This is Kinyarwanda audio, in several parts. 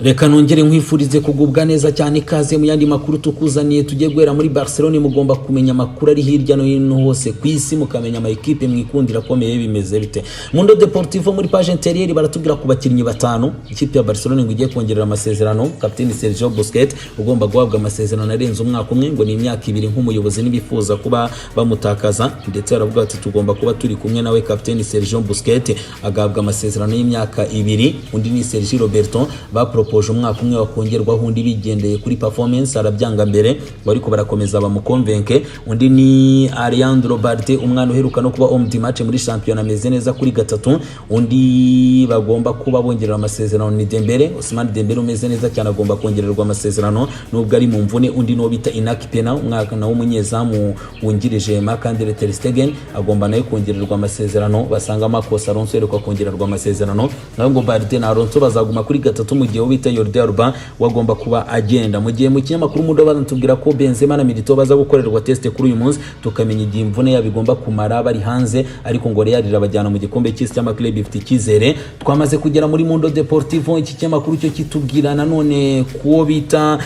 Reka nongere nkwifurize kugubwa neza cyane ikaze mu yandi makuru tukuzaniye tujye guhera muri Barcelona. Mugomba kumenya makuru ari hirya no hino hose ku isi, mukamenya ama equipe mwikundira komeye bimeze bite. Mundo Deportivo muri page intérieure baratubwira ku bakinnyi batanu ikipe ya Barcelona ngo igiye kongerera amasezerano. Kapiteni Sergio Busquets ugomba guhabwa amasezerano arenze umwaka umwe, ngo ni imyaka 2 nk'umuyobozi nibifuza kuba bamutakaza, ndetse aravuga ati tugomba kuba turi kumwe nawe. Kapiteni Sergio Busquets agahabwa amasezerano y'imyaka 2. Undi ni Sergio Roberto bapropoje umwaka umwe wakongerwaho, undi bigendeye kuri performance arabyanga mbere, bariko barakomeza bamukonvenke. Undi ni Alejandro Balde, umwana uheruka no kuba homme du match muri championnat ameze neza kuri 3. Undi bagomba kuba bongerera amasezerano ni Dembele, Ousmane Dembele umeze neza cyane agomba kongererwa amasezerano nubwo ari mu mvune. Undi no bita Iñaki Pena, umwaka nawo umunyezamu wungirije Marc-André ter Stegen agomba nayo kongererwa amasezerano. Basanga Marcos Alonso yerekwa kongererwa amasezerano, naho ngo Balde na Alonso bazaguma kuri 3 mu gihe bita Jordi Alba wagomba kuba agenda. Mu gihe mu kinyamakuru Mundo bazatubwira ko Benzema na Milito baza gukorerwa test kuri uyu munsi, tukamenya igihe imvune yabigomba kumara bari hanze, ariko ngo Real irabajyana mu gikombe cy'isi cy'amaklub ifite ikizere. Twamaze kugera muri Mundo Deportivo, iki kinyamakuru cyo kitubwira nanone kuwo bita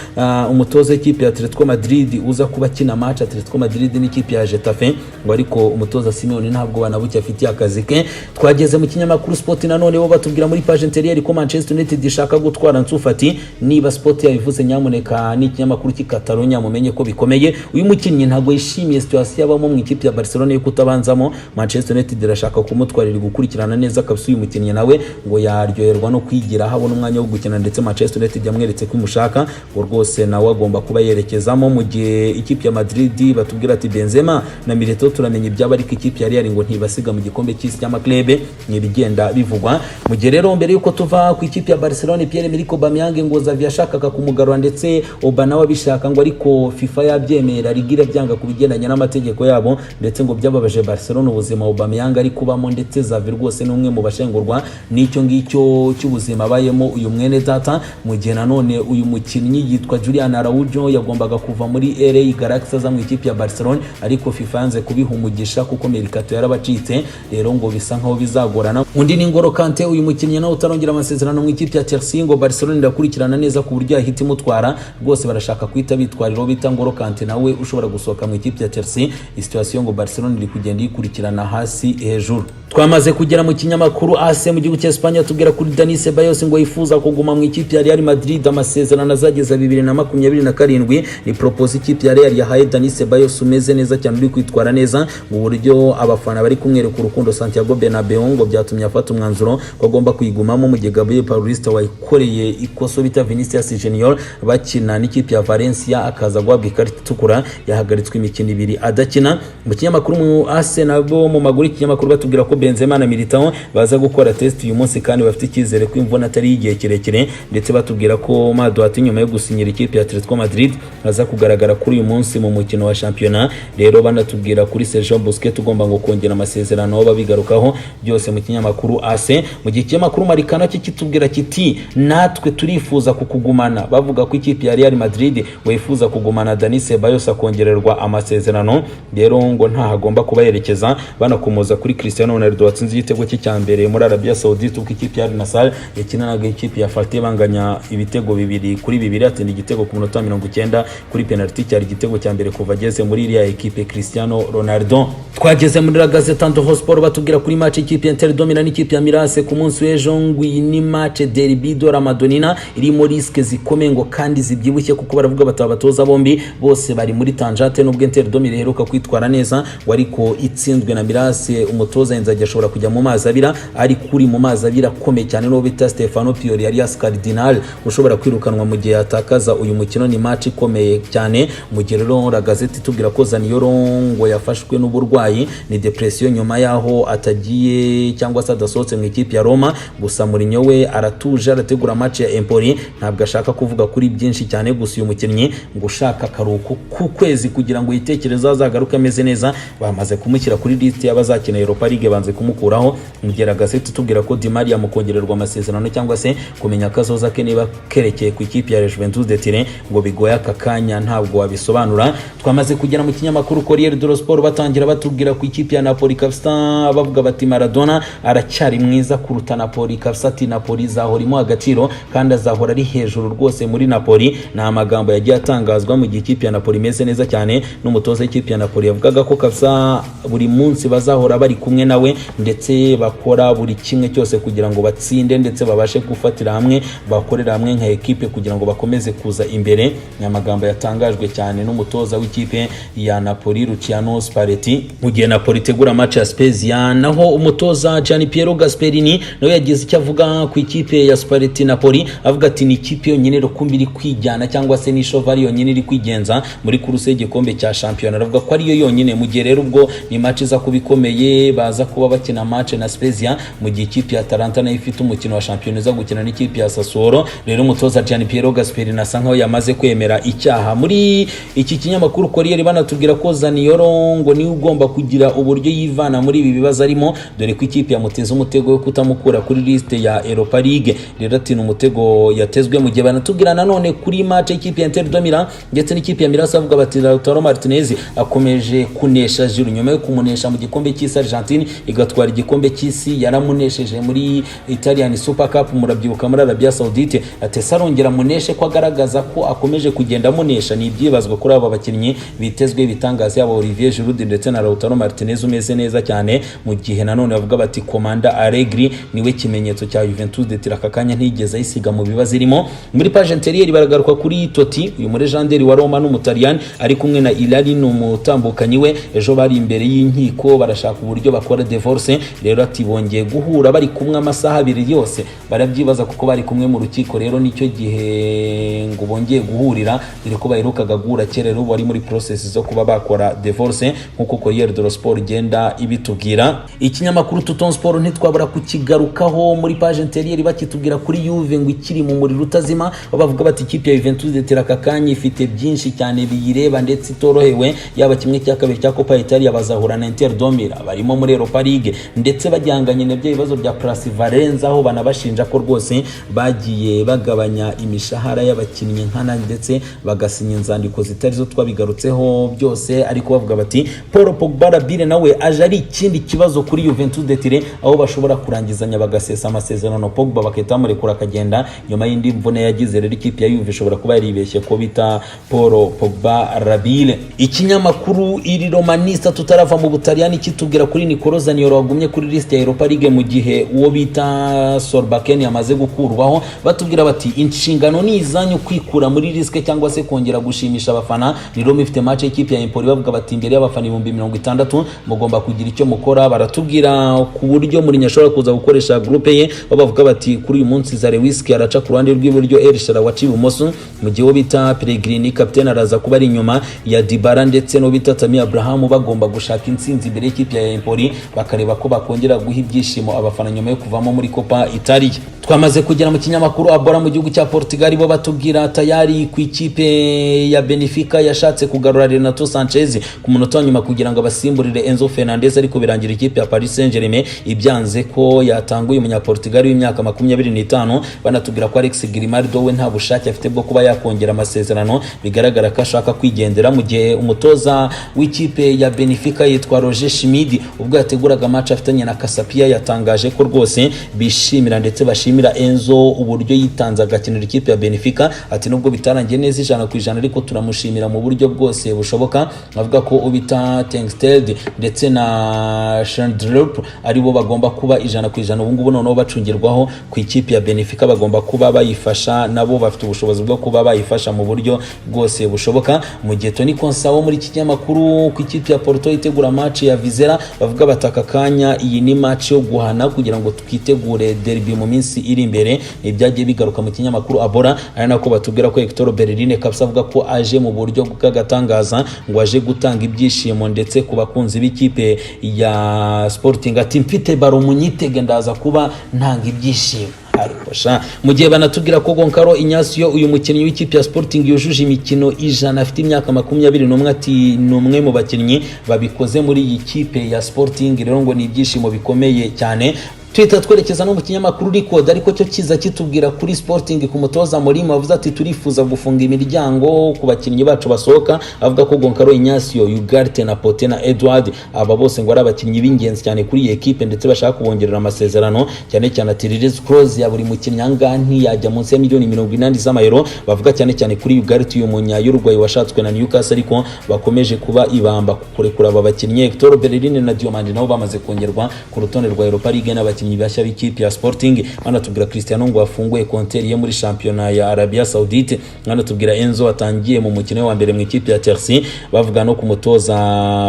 umutoza w'ikipe ya Atletico Madrid uza kuba kina match Atletico Madrid n'ikipe ya Getafe, ngo ariko umutoza Simeone ntabwo banabuke afite akazi ke. Twageze mu kinyamakuru Sport nanone bo batubwira muri page intérieure ko Manchester United ishaka gutwara Nsufati. Niba Sport yabivuze nyamuneka ni ikinyamakuru cy'Ikatalonia mumenye ko bikomeye. Uyu mukinnyi ntago yishimiye situation yabamo mu ikipe ya Barcelona yo kutabanzamo. Manchester United irashaka kumutwarira gukurikirana neza kabisa uyu mukinnyi, nawe ngo yaryoherwa no kwigira habona umwanya wo gukina, ndetse Manchester United yamweretse ko imushaka, ngo rwose nawe agomba kuba yerekezamo. Mu gihe ikipe ya Madrid batubwira ati Benzema na Milito turamenye ibyaba, ariko ikipe ya Real ngo ntibasiga mu gikombe cy'isi cy'amaklub n'ibigenda bivugwa. Mu gihe rero mbere yuko tuva ku ikipe ya Barcelona, Pierre-Emerick Aubameyang ngo Xavi yashakaga kumugarura, ndetse Obana wabishaka, ngo ariko FIFA yabyemera rigira byanga kubigendanya n'amategeko yabo, ndetse ngo byababaje Barcelona ubuzima Aubameyang ari kubamo, ndetse Xavi rwose n'umwe mu bashengurwa n'icyo ngicyo cy'ubuzima bayemo uyu mwene data. Mu gihe nanone uyu mukinnyi yitwa Julian Araujo yagombaga kuva muri LA Galaxy aza mu ikipe ya Barcelona, ariko FIFA yanze kubihumugisha kuko Mercato yarabacitse, rero ngo bisa nkaho bizagorana. Undi ni N'Golo Kante, uyu mukinnyi nawe utarongera amasezerano mu ikipe ya Chelsea, ngo Barcelona irakurikirana neza ku buryo yahita imutwara, rwose barashaka kwita bitwariro bita N'Golo Kante nawe ushobora gusohoka mu ikipe ya Chelsea. Situation ngo Barcelona iri kugenda yikurikirana hasi hejuru. Twamaze kugera mu kinyamakuru AC mu gihugu cya Espagne tubwira kuri Dani Ceballos ngo yifuza kuguma mu ikipe ya Real Madrid. Amasezerano azageza 2027 ni propose ikipe ya Real yahaye Dani Ceballos umeze neza cyane uri kwitwara neza mu buryo abafana bari kumwereka urukundo. Santiago Bernabeu ngo byatumye afata umwanzuro ko agomba kuyigumamo, mu gihe Gabriel Paulista wayikoreye ikoso bita Vinicius Junior bakina n'ikipe ya Valencia akaza guhabwa ikarita itukura, yahagaritswe imikino 2 adakina. Mu kinyamakuru mu AC nabo mu maguru ikinyamakuru batubwira ko Benzema na Militao baza gukora test uyu munsi, kandi bafite ikizere ko imvune atari igihe kirekire, ndetse batubwira ko Madrid nyuma yo gusinyira ikipe ya Atletico Madrid aza kugaragara kuri uyu munsi mu mukino wa championnat. Rero banatubwira kuri Sergio Busquets tugomba ngo kongera amasezerano aho babigarukaho byose mu kinyamakuru AC. Mu gihe kinyamakuru Marikano kitubwira kiti natwe turifuza kukugumana, bavuga ko ikipe ya Real Madrid wifuza kugumana Dani Ceballos akongererwa amasezerano, rero ngo nta hagomba kuba yerekeza. Banakomoza kuri Cristiano Ronaldo watsinze igitego cye cya mbere muri Arabia Saudite ubwo ikipe ya Al Nassr yakinanaga ikipe ya Fatih banganya ibitego 2-2, atsinda igitego ku minota 90 kuri penalty, cyari igitego cya mbere kuva ageze muri iriya ekipe Cristiano Ronaldo. Twageze muri La Gazzetta dello Sport batubwira kuri match ikipe ya Inter domina n'ikipe ya Mirase ku munsi w'ejo, ngo iyi ni match derby do la Madonnina irimo riske zikomeye ngo kandi zibyibushye, kuko baravuga batabatoza bombi bose bari muri tangente. Nubwo Inter domina iheruka kwitwara neza, wariko itsinzwe na Mirase, umutoza Inzaghi ashobora kujya mu mazi abira, ari kuri mu mazi abira komeye cyane no bita Stefano Pioli alias Cardinal ushobora kwirukanwa mu gihe atakaza uyu mukino. Ni match ikomeye cyane. Mu gihe rero La Gazzetta itubwira ko Zaniolo ngo yafashwe n'uburwayi ni depression nyuma yaho atagiye cyangwa se adasohotse mu ikipe ya Roma. Gusa Mourinho we aratuje arategura match ya Empoli, ntabwo ashaka kuvuga kuri byinshi cyane. Gusa uyu mukinnyi ngo ushaka karuko ku kwezi kugira ngo yitekereze azagaruka ameze neza, bamaze kumushyira kuri list y'abazakina Europa League banze kumukuraho. Mugera Gazette tubwira ko Di Maria mukongererwa amasezerano cyangwa se kumenya kazoza ke niba kerekeye ku ikipe ya Juventus de Turin ngo bigoye aka kanya ntabwo wabisobanura. Twamaze kugera mu kinyamakuru Corriere dello Sport batangira batubwira ku ikipe ya Napoli kabisa, bavuga bati Maradona aracyari mwiza kuruta Napoli kabisa, ati Napoli zahorimo agaciro kandi azahora ari hejuru rwose muri Napoli. Na amagambo yagiye atangazwa mu gihe ikipe ya Napoli imeze neza cyane, n'umutoza w'ikipe ya Napoli yavugaga ko kabisa buri munsi bazahora bari kumwe nawe ndetse bakora buri kimwe cyose kugira ngo batsinde ndetse babashe gufatira hamwe, bakorera hamwe nka ekipe kugira ngo bakomeze kuza imbere. Ni amagambo yatangajwe cyane n'umutoza w'ikipe ya Napoli Luciano Spalletti mu gihe Napoli tegura match ya Spezia. Naho umutoza Gianpiero Gasperini nawe yagize icyo avuga ku ikipe ya Spalletti Napoli, avuga ati ni ikipe yonyine rukumbi iri kwijyana cyangwa se ni Shovari yonyine iri kwigenza muri kuruse y'igikombe cya champion. Aravuga ko ari yo yonyine, mu gihe rero ubwo ni match za kubikomeye baza kuba bakina match na Spezia, mu gihe ikipe ya Atalanta nayo ifite umukino wa champion za gukina n'ikipe ya Sassuolo. Rero umutoza Gianpiero Gasperini asa nkaho yamaze kwemera icyaha. Muri iki kinyamakuru Corriere banatubwira ko Zaniolo ngo ni ugomba kugira uburyo yivana muri ibi bibazo arimo, dore ko ikipe yamuteza umutego wo kutamukura kuri liste ya Europa League. Rero ati umutego yatezwe, mu gihe banatubwira nanone kuri match ikipe ya Inter de Milan ndetse n'ikipe ya Milan avuga bati Lautaro Martinez akomeje kunesha Giroud nyuma yo kumunesha mu gikombe cy'isi Argentine igatwara igikombe cy'isi, yaramunesheje muri Italian Super Cup murabyibuka muri Arabia Saudite. Atesa arongera muneshe ko agaragaza ko akomeje kugenda munesha. Ni ibyibazwa kuri aba bakinnyi bitezwe bitangaza yaba Olivier Giroud ndetse na Lautaro Martinez umeze neza cyane, mu gihe nanone bavuga bati Commander Allegri niwe kimenyetso cya Juventus de Turin aka kanya ntigeze ayisiga mu bibazo irimo. Muri page intérieure baragaruka kuri Totti, uyu muri legendary wa Roma n'umutaliyani ari kumwe na Ilari n'umutambukanyi we, ejo bari imbere y'inkiko barashaka uburyo bakora divorce. Rero ati bongeye guhura bari kumwe amasaha abiri yose, barabyibaza kuko bari kumwe mu rukiko. Rero nicyo gihe ngo bongeye guhurira, dore ko baherukaga guhura kera, rero bari muri process zo kuba bakora divorce nkuko Corriere dello Sport igenda ibitubwira. Ikinyamakuru Tutton Sport ntitwabura kukigarukaho muri page intérieure bakitubwira kuri Juve ngo ikiri mu muriro utazima, bavuga bati ikipe ya Juventus de Turin aka kanya ifite byinshi cyane biyireba ndetse itorohewe, yaba kimwe cya kabiri cya Copa Italia bazahura na Inter de Milan, barimo muri Europa League ndetse bajyanganye n'ibyo bibazo bya Plus Valenza aho banabashinja ko rwose bagiye bagabanya imishahara y'abakinnyi nkana ndetse bagasinya inzandiko zitari zo twabigarutseho byose. Ariko bavuga bati Paul Pogba Rabire nawe aje ari ikindi kibazo kuri Juventus de Turin, aho bashobora kurangizanya bagasesa amasezerano Pogba bakahita bamurekura akagenda nyuma y'indi mvune yagize. Rero ikipe ya Juve ishobora kuba yaribeshye ko bita Paul Pogba Rabire. Ikinyamakuru iri Romanista tutarava mu Butaliyani kitubwira kuri Nicolo Zaniolo wagumye kuri liste ya Europa League mu gihe uwo bita Solbakken yamaze gukurwaho. Batubwira bati inshingano ni izanyu kwikura muri riske cyangwa se kongera gushimisha abafana. Ni Roma ifite match ikipe ya Empoli, bavuga bati imbere y'abafana 60,000 mugomba kugira icyo mukora. Baratubwira ku buryo muri nyashobora kuza gukoresha groupe ye, bavuga bati kuri uyu munsi Zalewski araca ku ruhande rw'iburyo, El Shaarawy ibumoso, mu gihe wo bita Pellegrini captain araza kuba ari inyuma ya Dybala ndetse no bita Tammy Abraham. Bagomba gushaka intsinzi imbere y'ikipe ya Empoli bakareba ko bakongera guha ibyishimo abafana nyuma yo kuvamo muri Copa Italia. Twamaze kugera mu kinyamakuru Abora mu gihugu cya Portugal, bo batubwira tayari ku ikipe ya Benfica yashatse kugarura Renato Sanchez ku munota nyuma kugira ngo abasimburire Enzo Fernandez, ariko birangira ikipe ya Paris Saint-Germain ibyanze ko yatanguye umunya Portugal w'imyaka 25. Banatubwira ko Alex Grimaldo we nta bushake afite bwo kuba yakongera amasezerano, bigaragara ko ashaka kwigendera. Mu gihe umutoza w'ikipe ya Benfica yitwa Roger Schmidt ubwo yateguraga match afitanye na Casapia yatangaje ko rwose bishimira ndetse bashimira Enzo uburyo yitanze agakinira ikipe ya Benfica. Ati nubwo bitarangiye neza 100% ariko turamushimira mu buryo bwose bushoboka. Avuga ko ubita Tengsted ndetse na Schandrup aribo bagomba kuba 100%. Ubu ngubu noneho bacungirwaho ku ikipe ya Benfica, bagomba kuba bayifasha, nabo bafite ubushobozi bwo kuba bayifasha mu buryo bwose bushoboka. Mu gihe Toni Konsawo muri iki kinyamakuru ku ikipe ya Porto itegura match ya Vizela, bavuga bataka kanya iyi ni match yo guhana kugira ngo twitegure derby mu minsi iri imbere. Ibyagiye bigaruka mu kinyamakuru Abora, ari nako batubwira ko Hector Bellerin kabisa avuga ko aje mu buryo bw'agatangaza ngo aje gutanga ibyishimo ndetse ku bakunzi b'ikipe ya Sporting. Ati mfite baro munyitege ndaza kuba ntanga ibyishimo. arikosha mu gihe banatubwira ko Goncalo Ignacio uyu mukinnyi w'ikipe ya Sporting yujuje imikino 100 afite imyaka 21 ati numwe mu bakinnyi babikoze muri iyi kipe ya Sporting rero ngo ni ibyishimo bikomeye cyane. Twitter twerekeza no mu kinyamakuru Record ariko cyo kiza kitubwira kuri Sporting ku mutoza Mourinho avuze ati turifuza gufunga imiryango ku bakinnyi bacu basohoka, avuga ko Goncalo Ignacio, Ugarte na Pote na Edward aba bose ngo ari abakinnyi b'ingenzi cyane kuri iyi equipe ndetse bashaka kubongerera amasezerano cyane cyane ati release clause ya buri mukinnyi anganti yajya munsi ya miliyoni 40 z'amayero. Bavuga cyane cyane kuri Ugarte uyu munya y'Uruguay washatswe na Newcastle ariko bakomeje kuba ibamba kurekura aba bakinnyi. Hector Bellerin na Diomande nabo bamaze kongerwa ku rutonde rwa Europa League n'abakinnyi bashya b'ikipe ya Sporting. Banatubwira Cristiano ngo afunguye konteri ye muri championa ya Arabia Saudite. Banatubwira Enzo atangiye mu mukino wa mbere mu ikipe ya Chelsea. Bavuga no ku mutoza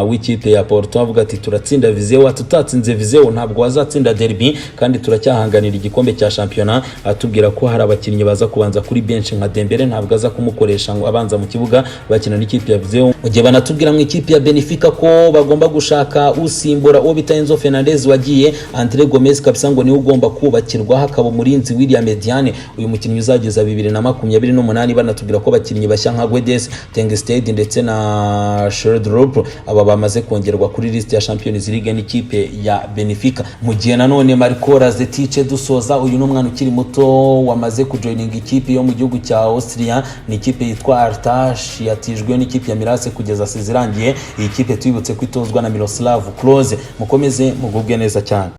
w'ikipe ya Porto avuga ati turatsinda Viseu, tutatsinze Viseu ntabwo wazatsinda derby kandi turacyahanganira igikombe cya championa. Atubwira ko hari abakinnyi baza kubanza kuri bench nka Dembele ntabwo aza kumukoresha ngo abanza mu kibuga bakina n'ikipe ya Viseu. Ugiye banatubwira mu ikipe ya Benfica ko bagomba gushaka usimbura uwo bita Enzo Fernandez wagiye. Andre Gomes kabisa ngo niwe ugomba kubakirwa hakaba umurinzi William Mediane uyu mukinnyi uzageza 2028. Banatubwira ko bakinnyi bashya nka Guedes, Tengsted ndetse na Sheldrop aba bamaze kongerwa kuri list ya Champions League n'ikipe ya Benfica. Mu gihe nanone Marco Razetic dusoza uyu n'umwana ukiri muto wamaze kujoininga ikipe yo mu gihugu cya Austria ni ikipe yitwa Artash yatijwe n'ikipe ya Mirase kugeza sezirangiye. Iyi kipe twibutse kwitozwa na Miroslav Klose. Mukomeze mugubwe neza cyane.